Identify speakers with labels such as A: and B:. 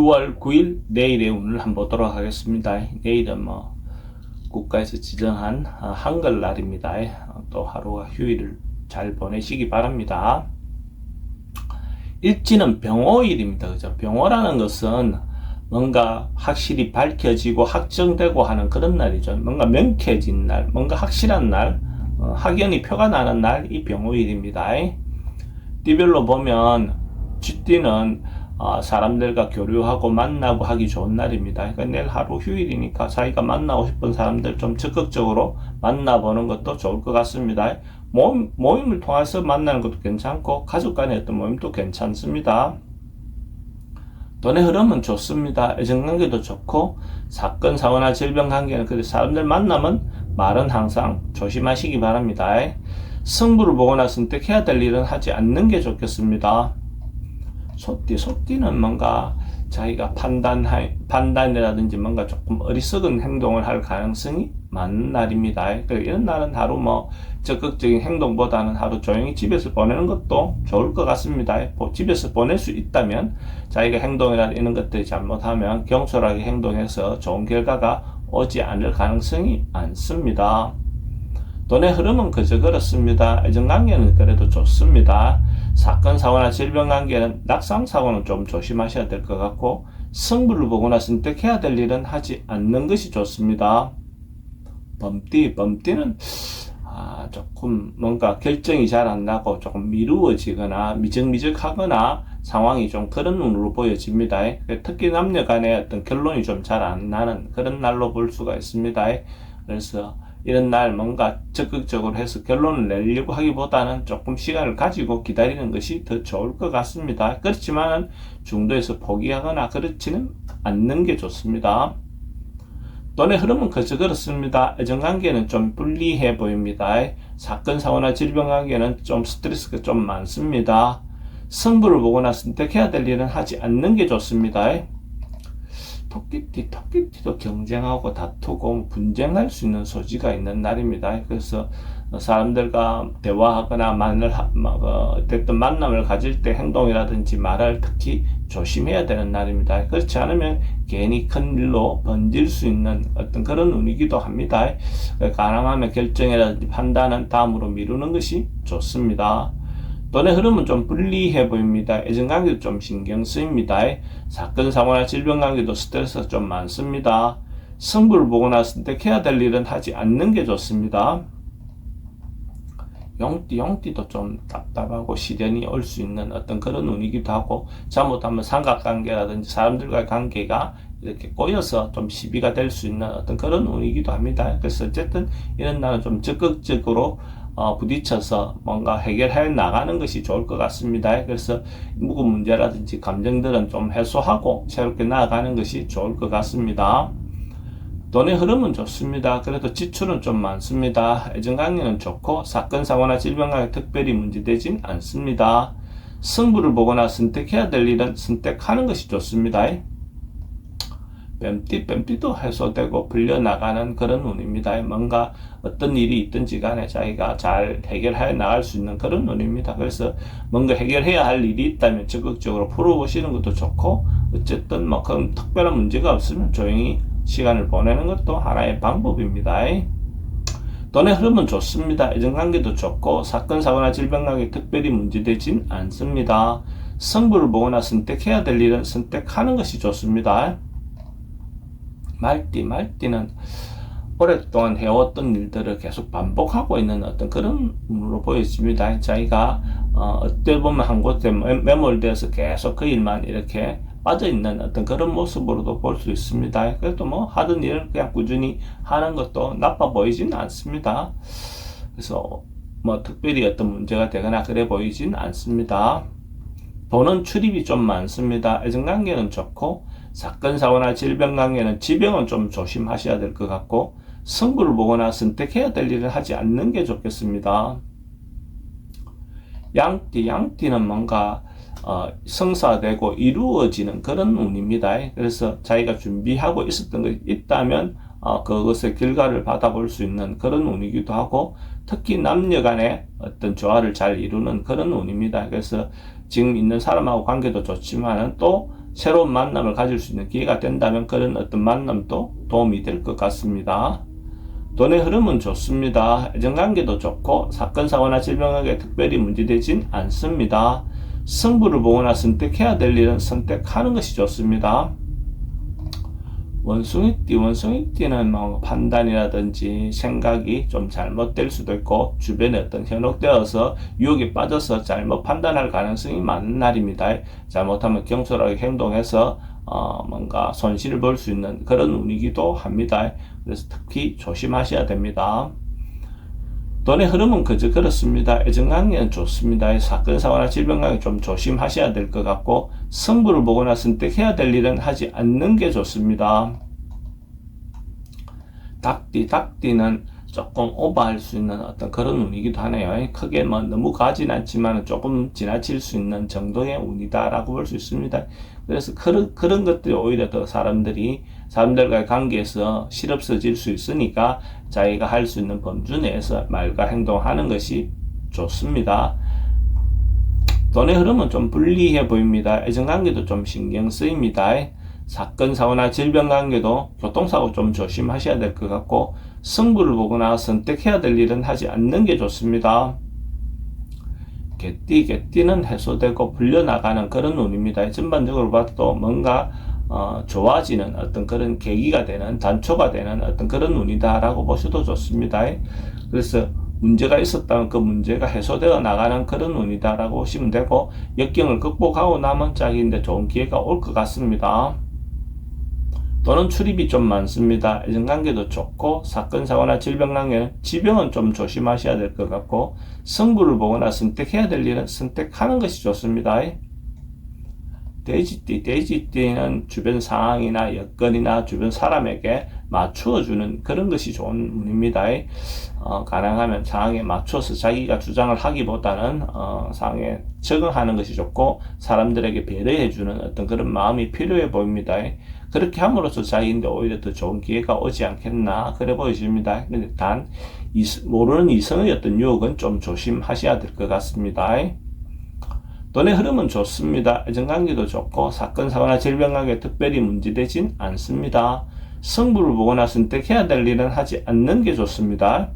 A: 6월 9일 내일의 운을 한번 보도록 하겠습니다. 내일은 국가에서 지정한 한글날입니다. 또 하루가 휴일을 잘 보내시기 바랍니다. 일지는 병오일입니다. 그죠? 병오라는 것은 뭔가 확실히 밝혀지고 확정되고 하는 그런 날이죠. 뭔가 명쾌해진 날, 뭔가 확실한 날, 확연히 표가 나는 날, 이 병오일입니다. 띠별로 보면 쥐띠는 사람들과 교류하고 만나고 하기 좋은 날입니다. 그러니까 내일 하루 휴일이니까 자기가 만나고 싶은 사람들 좀 적극적으로 만나보는 것도 좋을 것 같습니다. 모임을 통해서 만나는 것도 괜찮고 가족 간의 어떤 모임도 괜찮습니다. 돈의 흐름은 좋습니다. 애정관계도 좋고 사건, 사고나 질병 관계는 그래 사람들 만나면 말은 항상 조심하시기 바랍니다. 승부를 보거나 선택해야 될 일은 하지 않는 게 좋겠습니다. 소띠는 뭔가 자기가 판단이라든지 뭔가 조금 어리석은 행동을 할 가능성이 많은 날입니다. 이런 날은 하루 적극적인 행동보다는 하루 조용히 집에서 보내는 것도 좋을 것 같습니다. 집에서 보낼 수 있다면 자기가 행동이나 이런 것들이 잘못하면 경솔하게 행동해서 좋은 결과가 오지 않을 가능성이 많습니다. 돈의 흐름은 그저 그렇습니다. 애정관계는 그래도 좋습니다. 사건, 사고나 질병 관계는 낙상, 사고는 좀 조심하셔야 될 것 같고 승부를 보거나 선택해야 될 일은 하지 않는 것이 좋습니다. 범띠는 조금 뭔가 결정이 잘 안 나고 조금 미루어지거나 미적미적하거나 상황이 좀 그런 눈으로 보여집니다. 특히 남녀 간의 어떤 결론이 좀 잘 안 나는 그런 날로 볼 수가 있습니다. 그래서 이런 날 뭔가 적극적으로 해서 결론을 내려고 하기보다는 조금 시간을 가지고 기다리는 것이 더 좋을 것 같습니다. 그렇지만 중도에서 포기하거나 그렇지는 않는 게 좋습니다. 돈의 흐름은 그저 그렇습니다. 애정관계는 좀 불리해 보입니다. 사건, 사고나 질병 관계는 좀 스트레스가 좀 많습니다. 승부를 보거나 선택해야 될 일은 하지 않는 게 좋습니다. 토끼띠도 경쟁하고 다투고 분쟁할 수 있는 소지가 있는 날입니다. 그래서 사람들과 대화하거나 어쨌든 만남을 가질 때 행동이라든지 말을 특히 조심해야 되는 날입니다. 그렇지 않으면 괜히 큰 일로 번질 수 있는 어떤 그런 운이기도 합니다. 가능하면 결정이라든지 판단은 다음으로 미루는 것이 좋습니다. 돈의 흐름은 좀 불리해 보입니다. 애정관계도 좀 신경 쓰입니다. 사건, 사고나 질병 관계도 스트레스가 좀 많습니다. 승부를 보거나 선택해야 될 일은 하지 않는 게 좋습니다. 용띠도 좀 답답하고 시련이 올 수 있는 어떤 그런 운이기도 하고 잘못하면 삼각관계라든지 사람들과의 관계가 이렇게 꼬여서 좀 시비가 될 수 있는 어떤 그런 운이기도 합니다. 그래서 어쨌든 이런 날은 좀 적극적으로 부딪혀서 뭔가 해결해 나가는 것이 좋을 것 같습니다. 그래서 묵은 문제라든지 감정들은 좀 해소하고 새롭게 나아가는 것이 좋을 것 같습니다. 돈의 흐름은 좋습니다. 그래도 지출은 좀 많습니다. 애정관계는 좋고 사건, 사고나 질병 관계 특별히 문제되진 않습니다. 승부를 보거나 선택해야 될 일은 선택하는 것이 좋습니다. 뱀띠도 해소되고 풀려나가는 그런 운입니다. 뭔가 어떤 일이 있든지 간에 자기가 잘 해결해 나갈 수 있는 그런 운입니다. 그래서 뭔가 해결해야 할 일이 있다면 적극적으로 풀어보시는 것도 좋고 어쨌든 그런 특별한 문제가 없으면 조용히 시간을 보내는 것도 하나의 방법입니다. 돈의 흐름은 좋습니다. 애정관계도 좋고 사건, 사고나 질병 관계 특별히 문제되진 않습니다. 승부를 보거나 선택해야 될 일은 선택하는 것이 좋습니다. 말띠는 오랫동안 해왔던 일들을 계속 반복하고 있는 어떤 그런 운으로 보여집니다. 자기가 어떻게 보면 한 곳에 매몰되어서 계속 그 일만 이렇게 빠져있는 어떤 그런 모습으로도 볼 수 있습니다. 그래도 하던 일을 그냥 꾸준히 하는 것도 나빠 보이진 않습니다. 그래서 특별히 어떤 문제가 되거나 그래 보이진 않습니다. 돈은 출입이 좀 많습니다. 애정관계는 좋고 사건, 사고나 질병 관계는 지병은 좀 조심하셔야 될 것 같고 승부를 보거나 선택해야 될 일을 하지 않는 게 좋겠습니다. 양띠는 뭔가 성사되고 이루어지는 그런 운입니다. 그래서 자기가 준비하고 있었던 것이 있다면 그것의 결과를 받아볼 수 있는 그런 운이기도 하고 특히 남녀 간의 어떤 조화를 잘 이루는 그런 운입니다. 그래서 지금 있는 사람하고 관계도 좋지만은 또 새로운 만남을 가질 수 있는 기회가 된다면 그런 어떤 만남도 도움이 될 것 같습니다. 돈의 흐름은 좋습니다. 애정관계도 좋고 사건, 사고나 질병에게 특별히 문제되진 않습니다. 승부를 보거나 선택해야 될 일은 선택하는 것이 좋습니다. 원숭이띠는 뭐 판단이라든지 생각이 좀 잘못될 수도 있고 주변에 어떤 현혹되어서 유혹에 빠져서 잘못 판단할 가능성이 많은 날입니다. 잘못하면 경솔하게 행동해서 뭔가 손실을 볼 수 있는 그런 운이기도 합니다. 그래서 특히 조심하셔야 됩니다. 돈의 흐름은 그저 그렇습니다. 애정관계는 좋습니다. 사건, 사고나 질병관계 좀 조심하셔야 될 것 같고 승부를 보거나 선택해야 될 일은 하지 않는 게 좋습니다. 닭띠는 조금 오버할 수 있는 어떤 그런 운이기도 하네요. 크게 뭐 너무 가진 않지만 조금 지나칠 수 있는 정도의 운이다라고 볼 수 있습니다. 그래서 그런 것들이 오히려 더 사람들과의 관계에서 실없어질 수 있으니까 자기가 할 수 있는 범주 내에서 말과 행동하는 것이 좋습니다. 돈의 흐름은 좀 불리해 보입니다. 애정관계도 좀 신경 쓰입니다. 사건, 사고나 질병관계도 교통사고 좀 조심하셔야 될 것 같고 승부를 보거나 선택해야 될 일은 하지 않는 게 좋습니다. 개띠는 해소되고 풀려나가는 그런 운입니다. 전반적으로 봐도 뭔가 좋아지는 어떤 그런 계기가 되는 단초가 되는 어떤 그런 운이다라고 보셔도 좋습니다. 그래서 문제가 있었다면 그 문제가 해소되어 나가는 그런 운이다라고 보시면 되고 역경을 극복하고 나면 짝인데 좋은 기회가 올 것 같습니다. 돈은 출입이 좀 많습니다. 애정관계도 좋고 사건, 사고나 질병은 좀 조심하셔야 될 것 같고 승부를 보거나 선택해야 될 일은 선택하는 것이 좋습니다. 돼지띠는 주변 상황이나 여건이나 주변 사람에게 맞추어주는 그런 것이 좋은 운입니다. 가능하면 상황에 맞춰서 자기가 주장을 하기보다는 상황에 적응하는 것이 좋고 사람들에게 배려해주는 어떤 그런 마음이 필요해 보입니다. 그렇게 함으로써 자기인데 오히려 더 좋은 기회가 오지 않겠나 그래 보여집니다. 근데 단 모르는 이성의 어떤 유혹은 좀 조심하셔야 될 것 같습니다. 돈의 흐름은 좋습니다. 애정관계도 좋고 사건, 사고나 질병관계 특별히 문제되진 않습니다. 승부를 보거나 선택해야 될 일은 하지 않는 게 좋습니다.